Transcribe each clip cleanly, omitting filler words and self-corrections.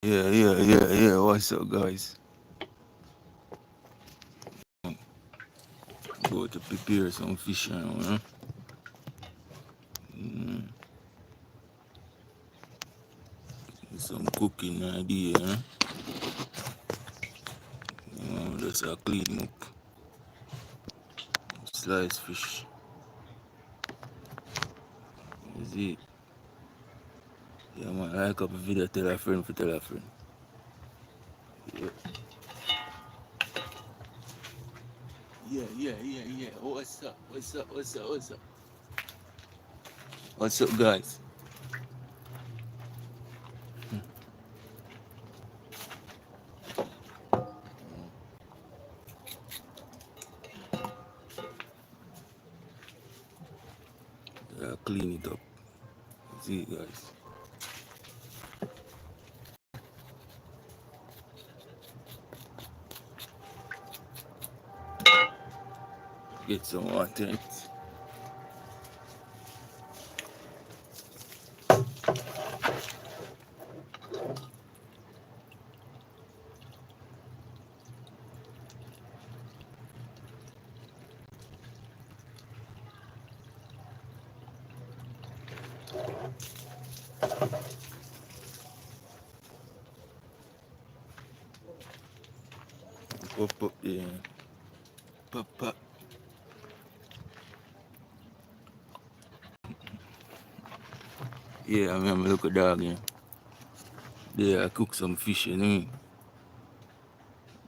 Yeah. What's up, guys? About to prepare some fish now, Mm, some cooking idea, Just a clean up. Slice fish. Is it? Yeah, man. Like up a video, tell a friend for tell a friend. Yeah. Yeah. What's up? What's up, guys? Clean it up. See, guys. Get some water in it. Pop up there. Pop. Yeah, I mean, look at dog, yeah. There, I cook some fish,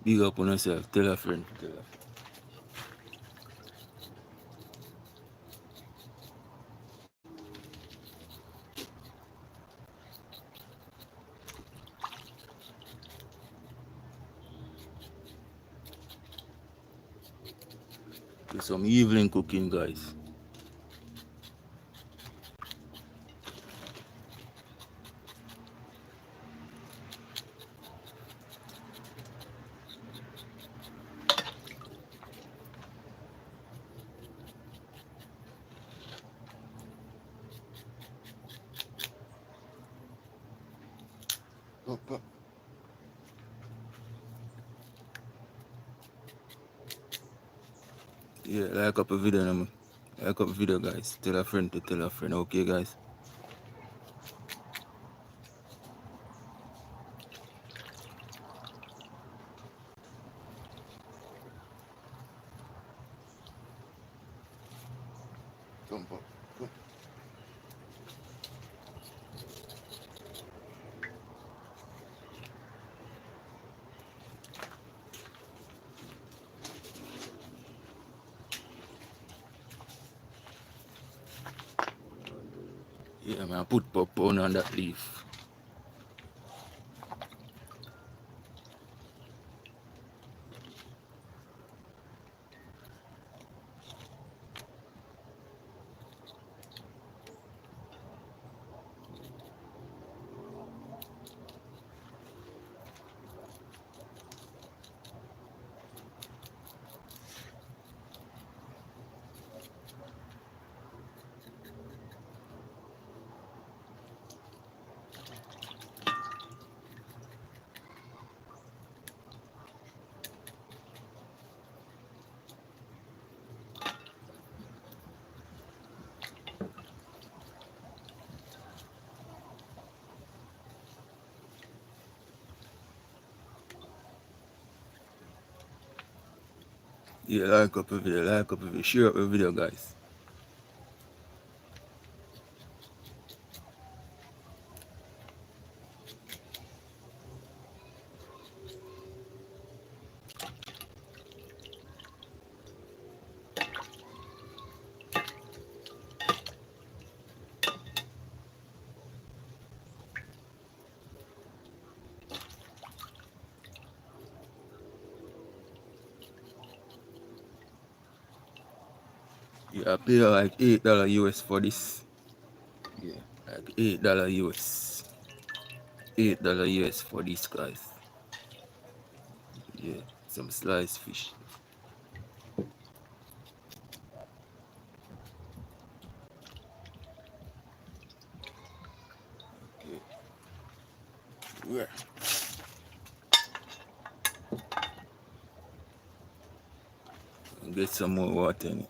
Big up on yourself. Tell a friend. Do some evening cooking, guys. Pop. Yeah, like up a video, Like up a video, guys. Tell a friend to tell a friend. Okay, guys. Come up. Yeah, man. Put pop on that leaf. Yeah, like up a video. Share up a video, guys. Yeah, I pay like $8 US for this. Yeah, like $8 US. $8 US for this, guys. Yeah, some sliced fish. Yeah. Get some more water in it.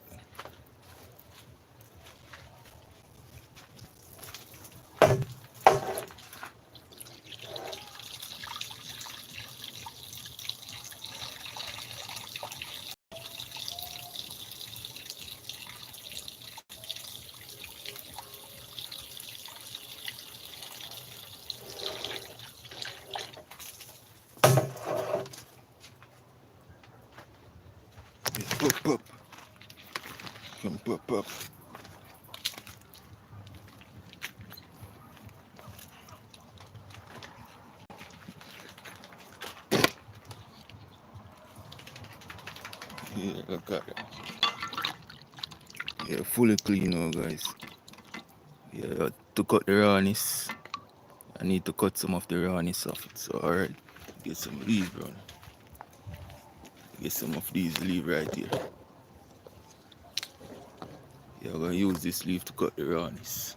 Pop, pop. Come pop, pop. Yeah, look at that. Yeah, fully clean now, guys. Yeah, to cut the rawness, I need to cut some of the rawness off it. So, alright, get some leaf, bro. Get some of these leaf right here. Yeah, I'm gonna use this leaf to cut the rawness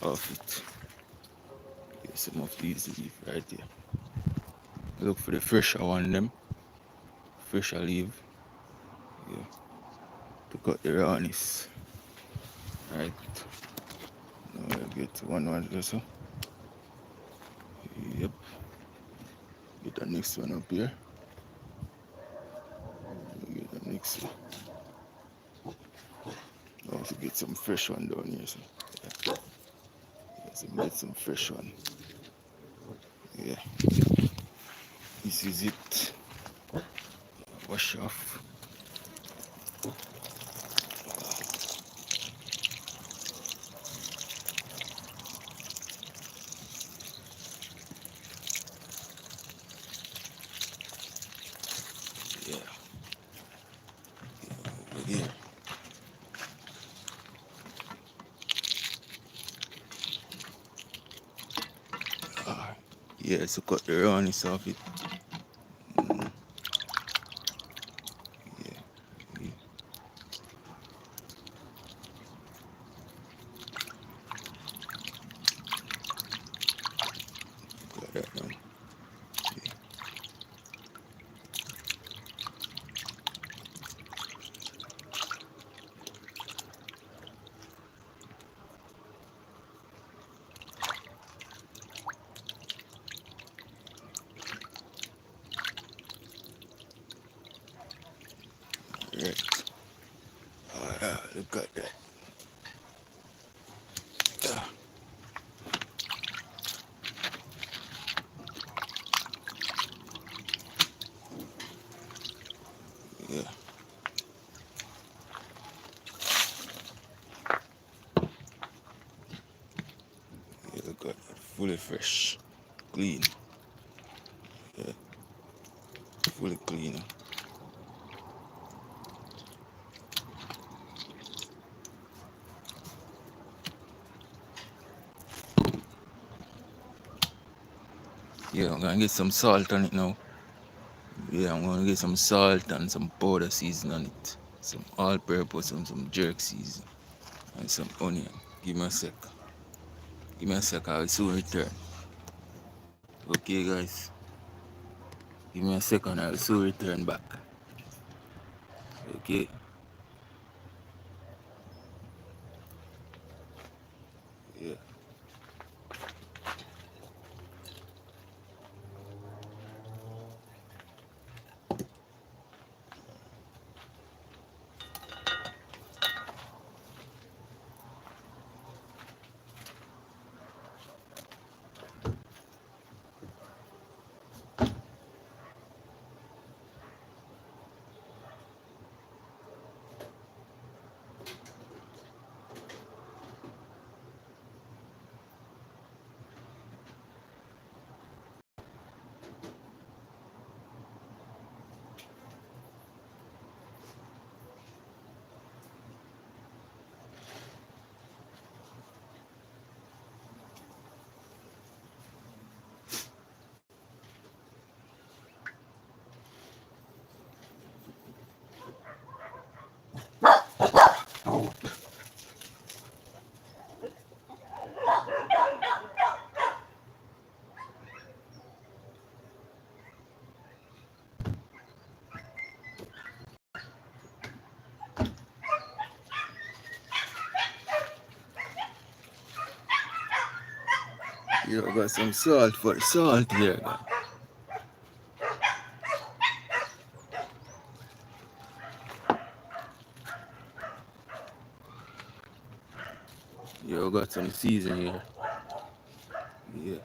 off it. Get some of these leaf right here. Look for the fresher one, them. Fresher leaf. Yeah, to cut the rawness. Right. Now I get one also. Yep. Get the next one up here. Get the next one. Also get some fresh one down here. So. Yeah. So get some fresh one. Yeah. This is it. Wash off. Yeah. Over here. Yeah, so cut the rawness off it. Yeah. Yeah. Got that done. Right. Look at that. Ah, yeah. Yeah, look at that. Fully fresh. Clean. Yeah. Fully clean. Yeah, I'm gonna get some salt on it now. Yeah, I'm gonna get some salt and some powder season on it. Some all-purpose and some jerk season. And some onion. Give me a sec. Give me a sec, I will soon return. Okay, guys. Give me a second, I will soon return back. Okay. Yeah. You got some salt for the salt here, guys. You got some season here. Yeah.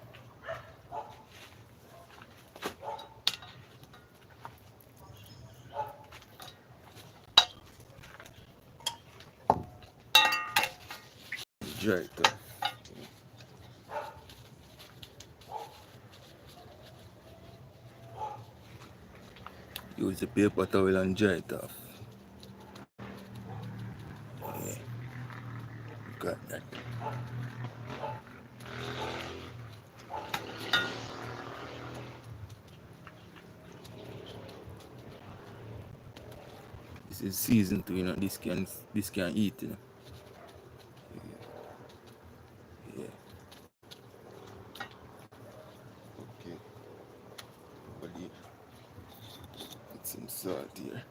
Dry it up. Use the paper towel and dry it off. Yeah. Got that. This is season too, you know. This can eat, you know. Yeah. Okay. Buddy. Put some salt here.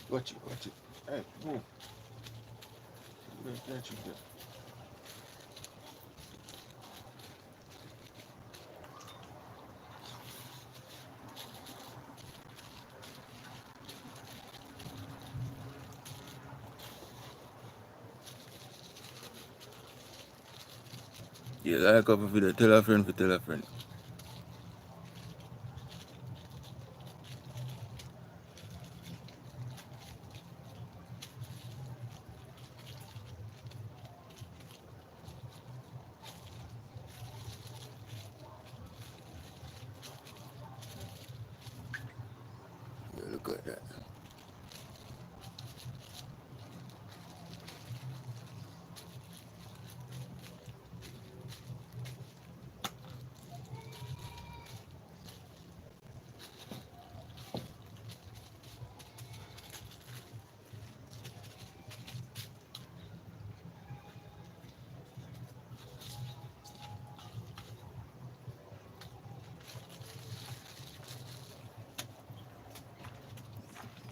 Watch it, watch it. Hey, move. Catch it there. Yeah, like up a video. Tell a friend for tell a friend. Yeah, look at that.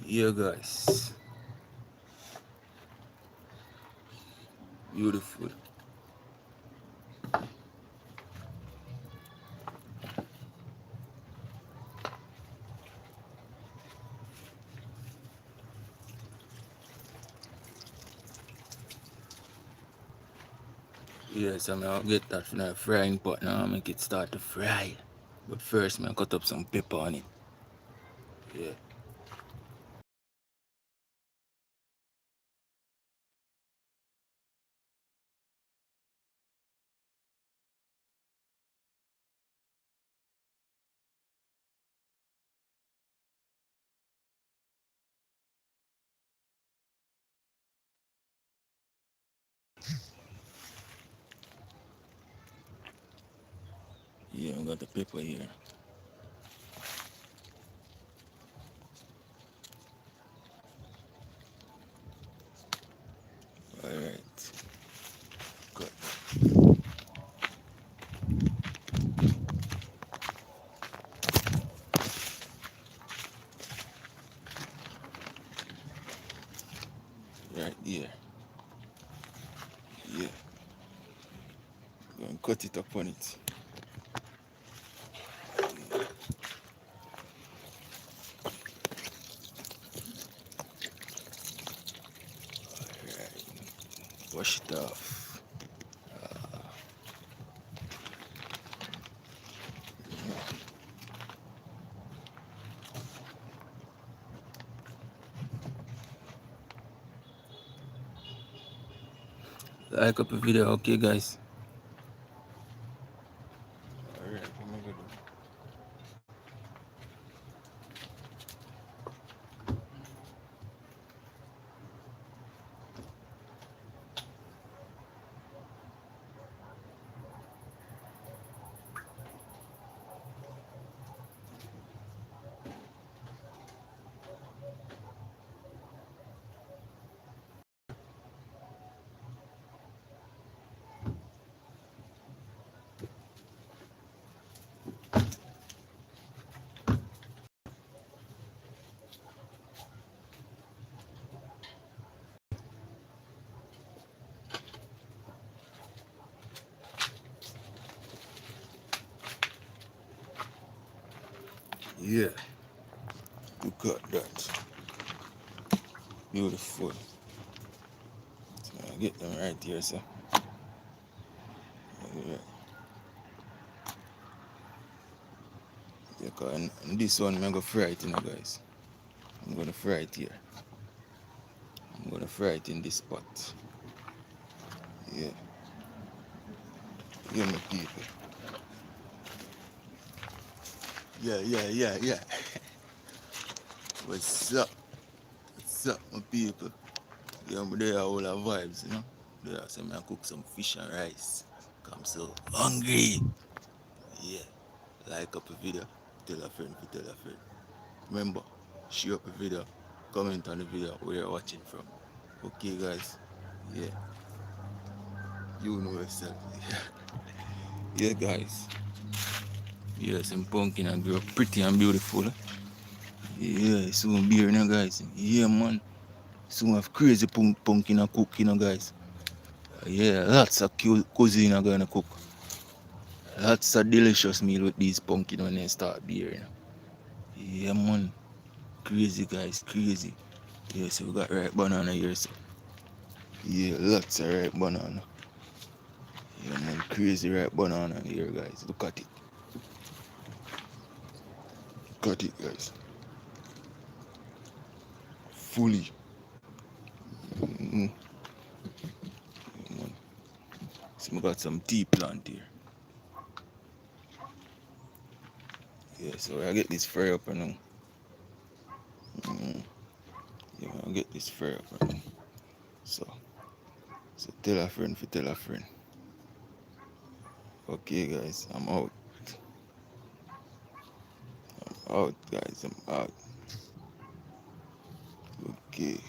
Yeah, guys. Beautiful. Yes, I'm gonna get that from the frying pot now. I'll make it start to fry. But first, I'm cut up some pepper on it. Yeah. Yeah, I got the pepper here. Alright. Good. Right here. Yeah. Go and cut it up on it. Alright. Wash it off. Like up the video, okay guys? Yeah, look at that. Beautiful. So I get them right here, so. Yeah. Yeah, and this one I'm gonna fry it, guys. I'm gonna fry it here. I'm gonna fry it in this pot. Yeah. Yeah, my people. Yeah. What's up? What's up, my people? Yeah, but they are all our vibes, They are saying I cook some fish and rice. I'm so hungry. Yeah. Like up a video, tell a friend, tell a friend. Remember, share up a video, comment on the video where you're watching from. Okay, guys? Yeah. You know yourself. Yeah, guys. Yeah, some pumpkin and grow pretty and beautiful. Yeah, soon beer, guys. Yeah, man. Soon have crazy pumpkin and cook, guys. Yeah, lots of cuisine are gonna cook. Lots of delicious meal with these pumpkin when they start beer, Yeah, man. Crazy, guys. Crazy. Yeah, so we got ripe banana here, so. Yeah, lots of ripe banana. Yeah, man. Crazy ripe banana here, guys. Look at it. Look at it, guys. Fully. Mm-hmm. Yeah, man. So we got some tea plant here. Yeah, so I get this fry up and now. Yeah, I get this fry up and now. So tell a friend tell a friend. Okay, guys, I'm out. I'm out, guys. I'm out. Okay.